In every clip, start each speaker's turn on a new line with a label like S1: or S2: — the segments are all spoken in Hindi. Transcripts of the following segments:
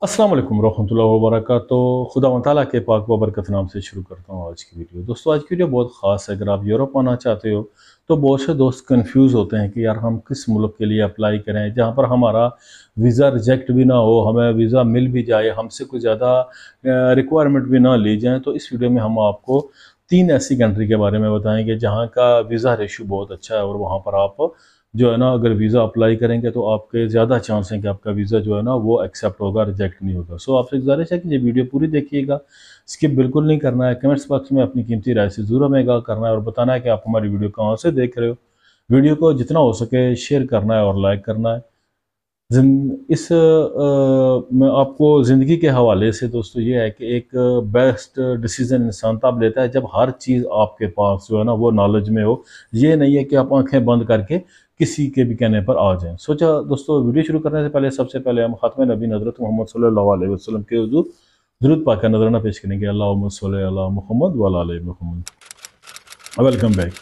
S1: अस्सलाम वालेकुम रहमतुल्लाहि व बरकातुहू। खुदा व तआला के पाक व बरकत नाम से शुरू करता हूँ आज की वीडियो। दोस्तों, आज की वीडियो बहुत ख़ास है। अगर आप यूरोप आना चाहते हो तो बहुत से दोस्त कंफ्यूज होते हैं कि यार हम किस मुल्क के लिए अप्लाई करें जहाँ पर हमारा वीज़ा रिजेक्ट भी ना हो, हमें वीज़ा मिल भी जाए, हमसे कुछ ज़्यादा रिक्वायरमेंट भी ना ली जाए। तो इस वीडियो में हम आपको 3 ऐसी कंट्री के बारे में बताएंगे जहाँ का वीज़ा रेशो बहुत अच्छा है और वहाँ पर आप जो है ना, अगर वीज़ा अप्लाई करेंगे तो आपके ज़्यादा चांस हैं कि आपका वीज़ा जो है ना वो एक्सेप्ट होगा, रिजेक्ट नहीं होगा। सो आपसे गुजारिश है कि ये वीडियो पूरी देखिएगा, स्किप बिल्कुल नहीं करना है। कमेंट्स बॉक्स में अपनी कीमती राय से ज़रूर हमें आगाह करना है और बताना है कि आप हमारी वीडियो कहाँ से देख रहे हो। वीडियो को जितना हो सके शेयर करना है और लाइक करना है। मैं आपको ज़िंदगी के हवाले से दोस्तों ये है कि एक बेस्ट डिसीज़न इंसान तब लेता है जब हर चीज़ आपके पास जो है ना वो नॉलेज में हो। ये नहीं है कि आप आंखें बंद करके किसी के भी कहने पर आ जाएं। सोचा दोस्तों, वीडियो शुरू करने से पहले सबसे पहले हम खात्मे नबी हज़रत मोहम्मद सल्लल्लाहु अलैहि वसल्लम के हुज़ूर दुरूद पाक का नजराना पेश करेंगे। अल्लाहुम्मा सल्लि अला मुहम्मद व अला आलि मुहम्मद। Welcome back.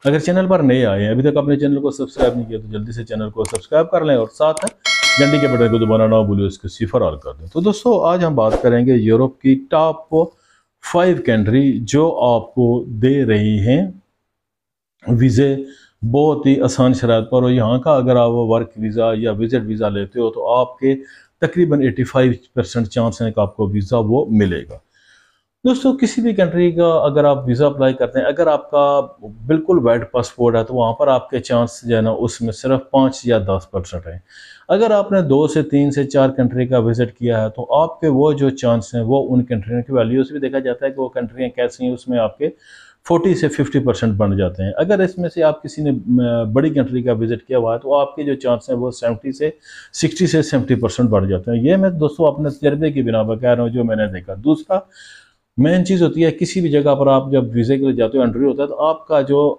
S1: अगर चैनल पर नए आए हैं, अभी तक अपने चैनल को सब्सक्राइब नहीं किया तो जल्दी से चैनल को सब्सक्राइब कर लें और साथ में घंटी के बटन को दबाना ना भूलें, उसको सिफर ऑल कर दें। तो दोस्तों, आज हम बात करेंगे यूरोप की टॉप 5 कंट्री जो आपको दे रही हैं वीज़े बहुत ही आसान शरात पर। और यहाँ का अगर आप वर्क वीज़ा या विजिट वीज़ा लेते हो तो आपके तकरीबन 85% चांस हैं कि आपको वीज़ा वो मिलेगा। दोस्तों, किसी भी कंट्री का अगर आप वीज़ा अप्लाई करते हैं, अगर आपका बिल्कुल वैलिड पासपोर्ट है तो वहाँ पर आपके चांस जो है ना उसमें सिर्फ 5 या 10% हैं। अगर आपने 2 से 3 से 4 कंट्री का विज़िट किया है तो आपके वो जो चांस हैं वो उन कंट्रियों की वैल्यूज़ भी देखा जाता है कि वो कंट्रियाँ कैसी हैं, उसमें आपके 40 से 50% बन जाते हैं। अगर इसमें से आप किसी ने बड़ी कंट्री का विज़िट किया हुआ है तो आपके जो चांस हैं वो 70 से 60 से 70% बढ़ जाते हैं। ये मैं दोस्तों अपने तजर्बे की बिना पर कह रहा हूँ, जो मैंने देखा। दूसरा मेन चीज़ होती है, किसी भी जगह पर आप जब वीज़े के लिए जाते हो, एंट्री होता है तो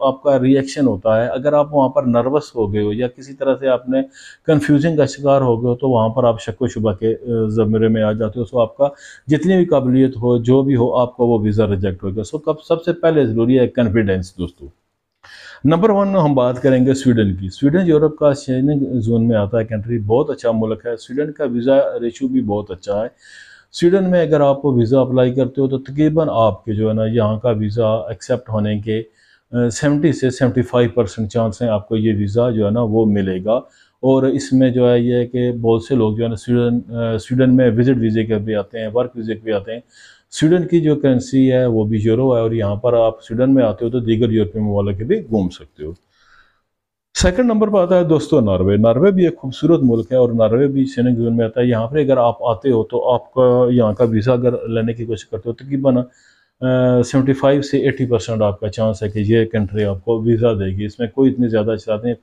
S1: आपका रिएक्शन होता है। अगर आप वहाँ पर नर्वस हो गए हो या किसी तरह से आपने कन्फ्यूजन का शिकार हो गए हो तो वहाँ पर आप शक व शुबा के ज़मरे में आ जाते हो। सो आपका जितनी भी काबिलियत हो, जो भी हो, आपका वो वीज़ा रिजेक्ट होगा। सो कब सबसे पहले ज़रूरी है कॉन्फिडेंस दोस्तों। नंबर 1 हम बात करेंगे स्वीडन की। स्वीडन यूरोप का शेंगन जोन में आता है कंट्री, बहुत अच्छा मुल्क है। स्वीडन का वीज़ा रेशो भी बहुत अच्छा है। स्वीडन में अगर आप वीज़ा अप्लाई करते हो तो तकरीबन आपके जो है ना यहाँ का वीज़ा एक्सेप्ट होने के 70 से 75% चांस हैं आपको ये वीज़ा जो है ना वो मिलेगा। और इसमें जो है ये है कि बहुत से लोग जो है ना स्वीडन में विजिट वीज़े के भी आते हैं, वर्क वीज़े के भी आते हैं। स्वीडन की जो करेंसी है वो भी यूरो है और यहाँ पर आप स्वीडन में आते हो तो दीगर यूरोपीय ममालिक के भी घूम सकते हो। सेकंड नंबर पर आता है दोस्तों नॉर्वे। नॉर्वे भी एक खूबसूरत मुल्क है और नॉर्वे भी शेंगन जोन में आता है। यहाँ पर अगर आप आते हो तो आपका यहाँ का वीज़ा अगर लेने की कोशिश करते हो तकरीबन 75 से 80% आपका चांस है कि ये कंट्री आपको वीज़ा देगी। इसमें कोई इतनी ज़्यादा चाहते हैं।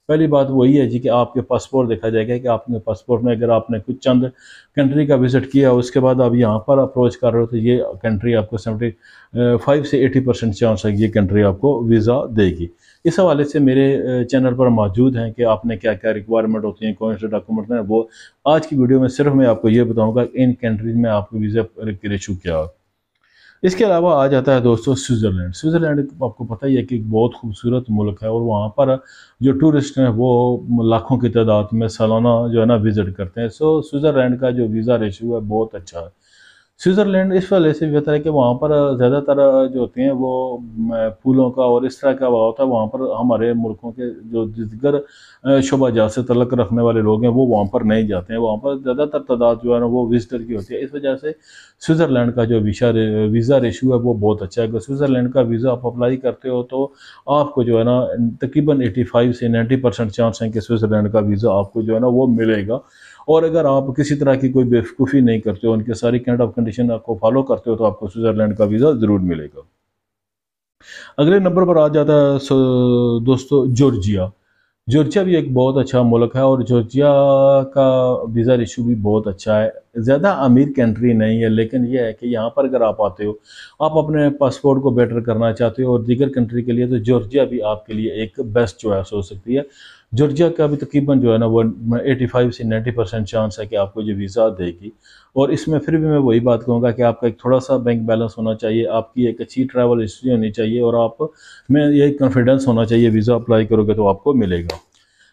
S1: पहली बात वही है जी कि आपके पासपोर्ट देखा जाएगा कि आपने पासपोर्ट में अगर आपने कुछ चंद कंट्री का विज़िट किया उसके बाद आप यहाँ पर अप्रोच कर रहे हो तो ये कंट्री आपको 75 से 80% चांस है कि ये कंट्री आपको वीज़ा देगी। इस हवाले से मेरे चैनल पर मौजूद हैं कि आपने क्या क्या रिक्वायरमेंट होती हैं, कौन से डॉक्यूमेंट हैं, वो आज की वीडियो में सिर्फ मैं आपको ये बताऊँगा इन कंट्रीज़ में आपको वीज़ा की रेशो क्या है। इसके अलावा आ जाता है दोस्तों स्विट्ज़रलैंड। स्विट्ज़रलैंड आपको पता ही है कि एक बहुत खूबसूरत मुल्क है और वहाँ पर जो टूरिस्ट हैं वो लाखों की तादाद में सालाना जो है ना विज़िट करते हैं। सो स्विट्ज़रलैंड का जो वीज़ा रेशियो है बहुत अच्छा है। स्विट्ज़रलैंड इस वजह से भी बेहतर है कि वहाँ पर ज़्यादातर जो होते हैं वो फूलों का और इस तरह का हवा होता है। वहाँ पर हमारे मुल्कों के जो दीगर शोबाजात से तल्लुक़ रखने वाले लोग हैं वो वहाँ पर नहीं जाते हैं। वहाँ पर ज़्यादातर तादाद जो है ना वो विज़िटर की होती है। इस वजह से स्विट्ज़रलैंड का जो वीज़ा रेशियो है वो बहुत अच्छा है। अगर स्विट्ज़रलैंड का वीज़ा आप अप्लाई करते हो तो आपको जो है ना तकरीबन 85 से 90% चांस हैं कि स्विट्ज़रलैंड का वीज़ा आपको जो है ना वो मिलेगा। और अगर आप किसी तरह की कोई बेवकूफ़ी नहीं करते हो, उनके सारी काइंड ऑफ कंडीशन आपको फॉलो करते हो तो आपको स्विट्ज़रलैंड का वीज़ा ज़रूर मिलेगा। अगले नंबर पर आ जाता है दोस्तों जॉर्जिया। जॉर्जिया भी एक बहुत अच्छा मुल्क है और जॉर्जिया का वीज़ा रेशो भी बहुत अच्छा है। ज़्यादा अमीर कंट्री नहीं है लेकिन यह है कि यहाँ पर अगर आप आते हो, आप अपने पासपोर्ट को बेटर करना चाहते हो और दीगर कंट्री के लिए तो जॉर्जिया भी आपके लिए एक बेस्ट चॉइस हो सकती है। जॉर्जिया का भी तकरीबन जो है ना वो 85 से 90% चांस है कि आपको ये वीज़ा देगी। और इसमें फिर भी मैं वही बात कहूँगा कि आपका एक थोड़ा सा बैंक बैलेंस होना चाहिए, आपकी एक अच्छी ट्रैवल हिस्ट्री होनी चाहिए और आप में यही कॉन्फिडेंस होना चाहिए वीज़ा अप्लाई करोगे तो आपको मिलेगा।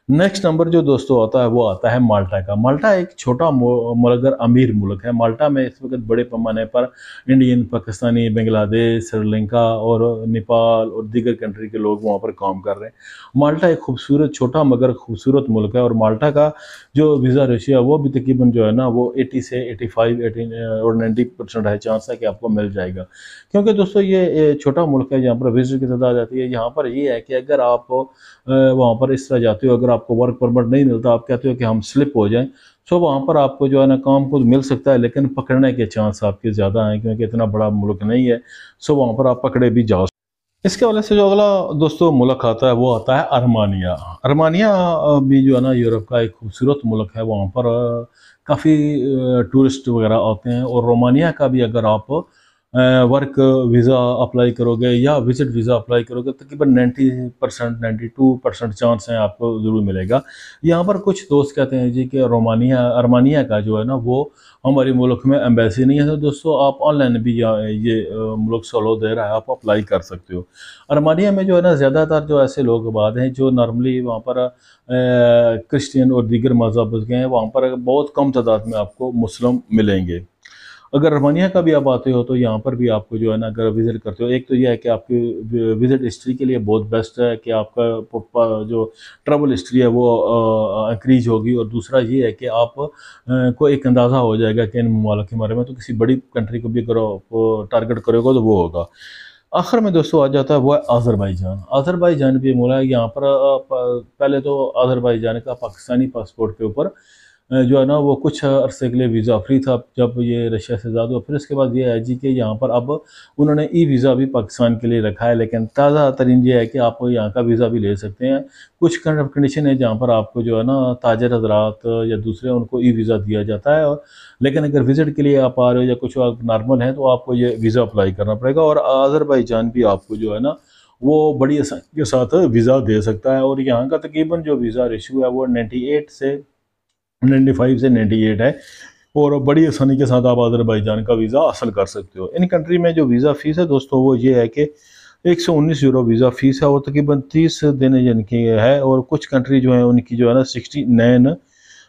S1: नेक्स्ट नंबर जो दोस्तों आता है वो आता है माल्टा का। माल्टा एक छोटा मगर अमीर मुल्क है। माल्टा में इस वक्त बड़े पैमाने पर इंडियन, पाकिस्तानी, बांग्लादेश, श्रीलंका और नेपाल और दीगर कंट्री के लोग वहाँ पर काम कर रहे हैं। माल्टा एक खूबसूरत छोटा मगर खूबसूरत मुल्क है और माल्टा का जो वीज़ा रेशियो है वो भी तकरीबन जो है ना वो 80 से 85 और 90% है चांस है कि आपको मिल जाएगा। क्योंकि दोस्तों ये छोटा मुल्क है, यहाँ पर विजिट की तादाद आती है। यहाँ पर ये है कि अगर आप वहाँ पर इस तरह जाते हो, अगर आपको वर्क परमिट नहीं मिलता, आप कहते हो कि हम स्लिप हो जाएं, सो वहाँ पर आपको जो है ना काम खुद मिल सकता है, लेकिन पकड़ने के चांस आपके ज़्यादा हैं क्योंकि इतना बड़ा मुल्क नहीं है। सो वहाँ पर आप पकड़े भी जा सकते। इसके वजह से जो अगला दोस्तों मुल्क आता है वो आता है अरमानिया। अरमानिया भी जो है ना यूरोप का एक खूबसूरत मुल्क है। वहाँ पर काफ़ी टूरिस्ट वगैरह आते हैं। और रोमानिया का भी अगर आप वर्क वीज़ा अप्लाई करोगे या विजिट वीज़ा अप्लाई करोगे तकरीबन 90% 92% चांस है आपको ज़रूर मिलेगा। यहाँ पर कुछ दोस्त कहते हैं जी कि रोमानिया अरमानिया का जो है ना वो हमारे मुल्क में एम्बेसी नहीं है। तो दोस्तों आप ऑनलाइन भी ये मुल्क सलो दे रहा है, आप अप्लाई कर सकते हो। अरमानिया में जो है ना ज़्यादातर जो ऐसे लोग आबाद हैं जो नॉर्मली वहाँ पर क्रिश्चियन और दीगर मज़हब के हैं। वहाँ पर बहुत कम तादाद में आपको मुस्लिम मिलेंगे। अगर रोमानिया का भी आप आते हो तो यहाँ पर भी आपको जो है ना अगर विज़िट करते हो, एक तो ये है कि आपकी विज़िट हिस्ट्री के लिए बहुत बेस्ट है कि आपका जो ट्रैवल हिस्ट्री है वो इंक्रीज होगी। और दूसरा ये है कि आप को एक अंदाज़ा हो जाएगा कि इन ममालिक के बारे में, तो किसी बड़ी कंट्री को भी अगर आप टारगेट करोगे तो वो होगा। आखिर में दोस्तों आ जाता है वो है आज़रबाईजान। आज़रबाईजान भी मोला है यहाँ पर पहले तो आज़रबाईजान का पाकिस्तानी पासपोर्ट के ऊपर जो है ना वो कुछ अरसे के लिए वीज़ा फ्री था जब ये रशिया से आज़ाद हुआ। फिर उसके बाद ये है जी कि यहाँ पर अब उन्होंने ई वीज़ा भी पाकिस्तान के लिए रखा है, लेकिन ताज़ा तरीन ये है कि आप यहाँ का वीज़ा भी ले सकते हैं। कुछ कंडीशन है जहाँ पर आपको जो है ना ताजर हजरात या दूसरे उनको ई वीज़ा दिया जाता है। और लेकिन अगर विज़िट के लिए आप आ रहे हो या कुछ आप नॉर्मल हैं तो आपको ये वीज़ा अप्लाई करना पड़ेगा। और आज़रबाईजान भी आपको जो है ना वो बड़ी आसानी के साथ वीज़ा दे सकता है। और यहाँ का तकरीबन जो वीज़ा रेशो है वो 98 से 95 से 98 है। और बड़ी आसानी के साथ आप अज़रबैजान का वीज़ा हासिल कर सकते हो। इन कंट्री में जो वीज़ा फ़ीस है दोस्तों वो ये है कि 119 यूरो वीज़ा फ़ीस है और तकरीबन 30 दिन जिनकी है। और कुछ कंट्री जो है उनकी जो है ना 69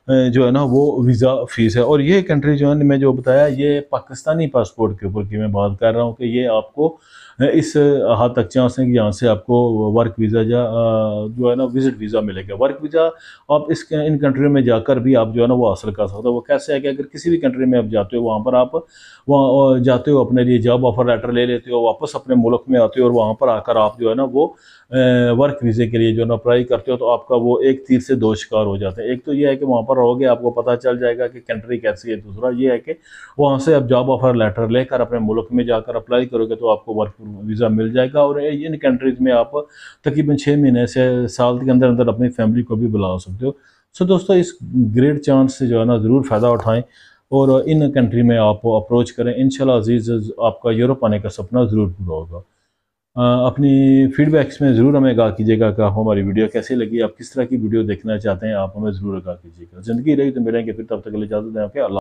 S1: जो है ना वो वीज़ा फ़ीस है। और ये कंट्री जो है मैं जो बताया ये पाकिस्तानी पासपोर्ट के ऊपर की मैं बात कर रहा हूँ कि ये आपको इस हद तक चांस है कि यहाँ से आपको वर्क वीज़ा या जो है ना विजिट वीज़ा मिलेगा। वर्क वीज़ा आप इन कंट्रियों में जाकर भी आप जो है ना वो हासिल कर सकते हो। वो कैसे है कि अगर किसी भी कंट्री में आप जाते हो वहाँ पर आप वहाँ जाते हो, अपने लिए जॉब ऑफर लेटर ले लेते हो, वापस अपने मुल्क में आते हो और वहाँ पर आकर आप जो है ना वो वर्क वीज़े के लिए जो है ना अप्लाई करते हो तो आपका वो एक तीर से दो शिकार हो जाते हैं। एक तो ये है कि वहाँ पर रहोगे आपको पता चल जाएगा कि कंट्री कैसी है। दूसरा ये है कि वहाँ से आप जॉब ऑफर लेटर लेकर अपने मुल्क में जाकर अप्लाई करोगे तो आपको वर्क वीज़ा मिल जाएगा। और इन कंट्रीज़ में आप तकरीबन 6 महीने से साल के अंदर अंदर अपनी फैमिली को भी बुला सकते हो। सो दोस्तों इस ग्रेट चांस से जो है ना ज़रूर फ़ायदा उठाएं और इन कंट्री में आप अप्रोच करें। इंशाल्लाह अज़ीज़ आपका यूरोप आने का सपना ज़रूर पूरा होगा। अपनी फीडबैक्स में ज़रूर हमें आगाह कीजिएगा कि आपको हमारी वीडियो कैसी लगी, आप किस तरह की वीडियो देखना चाहते हैं, आप हमें ज़रूर आगाह कीजिएगा। ज़िंदगी रही तो मिलेंगे फिर, तब तक के लिए इजाज़त दें। ओके, अल्लाह।